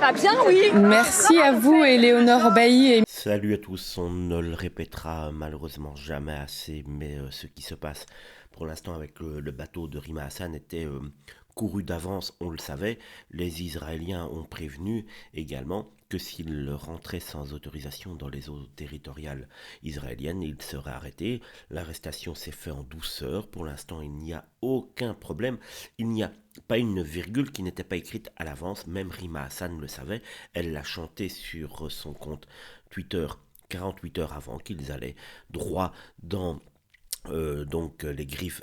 va bien, oui. Merci à vous, Éléonore Bailly. Salut à tous, on ne le répétera malheureusement jamais assez, mais ce qui se passe pour l'instant avec le bateau de Rima Hassan était couru d'avance, on le savait. Les Israéliens ont prévenu également que s'il rentrait sans autorisation dans les eaux territoriales israéliennes, il serait arrêté. L'arrestation s'est faite en douceur, pour l'instant il n'y a aucun problème, il n'y a pas une virgule qui n'était pas écrite à l'avance, même Rima Hassan le savait, elle l'a chanté sur son compte Twitter 48 heures avant qu'ils allaient droit dans donc les griffes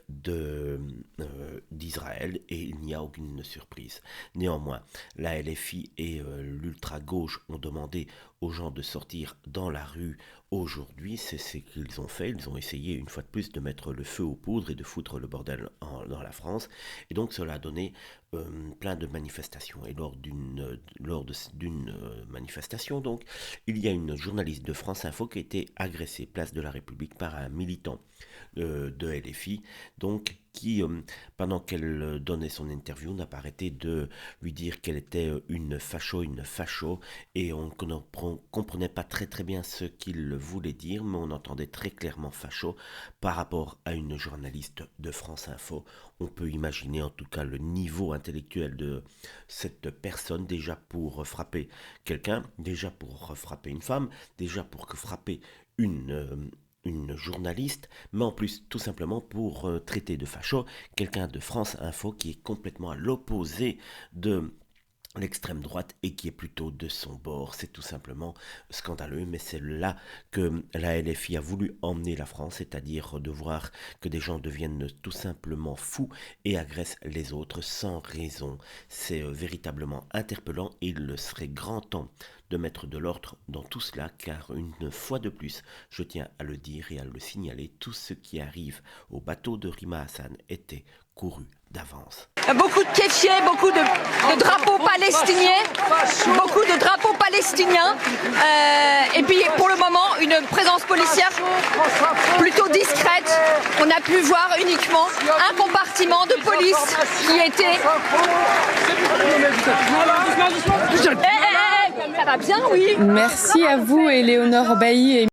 d'Israël, et il n'y a aucune surprise. Néanmoins, la LFI et l'ultra-gauche ont demandé aux gens de sortir dans la rue aujourd'hui. C'est ce qu'ils ont fait. Ils ont essayé une fois de plus de mettre le feu aux poudres et de foutre le bordel dans la France. Et donc cela a donné plein de manifestations. Et lors d'une manifestation, donc, il y a une journaliste de France Info qui a été agressée place de la République par un militant de LFI, donc qui, pendant qu'elle donnait son interview, n'a pas arrêté de lui dire qu'elle était une facho, et on ne comprenait pas très bien ce qu'il voulait dire, mais on entendait très clairement facho par rapport à une journaliste de France Info. On peut imaginer en tout cas le niveau intellectuel de cette personne, déjà pour frapper quelqu'un, déjà pour frapper une femme, déjà pour frapper une journaliste, mais en plus tout simplement pour traiter de facho quelqu'un de France Info qui est complètement à l'opposé de l'extrême droite et qui est plutôt de son bord. C'est tout simplement scandaleux, mais c'est là que la LFI a voulu emmener la France, c'est-à-dire de voir que des gens deviennent tout simplement fous et agressent les autres sans raison. C'est véritablement interpellant, et il serait grand temps de mettre de l'ordre dans tout cela, car une fois de plus, je tiens à le dire et à le signaler, tout ce qui arrive au bateau de Rima Hassan était couru d'avance. Beaucoup de kéfiers, beaucoup de drapeaux palestiniens, et puis pour le moment une présence policière plutôt discrète. On a pu voir uniquement un compartiment de police qui était... Ça va bien, oui. Merci à vous, Éléonore Bailly.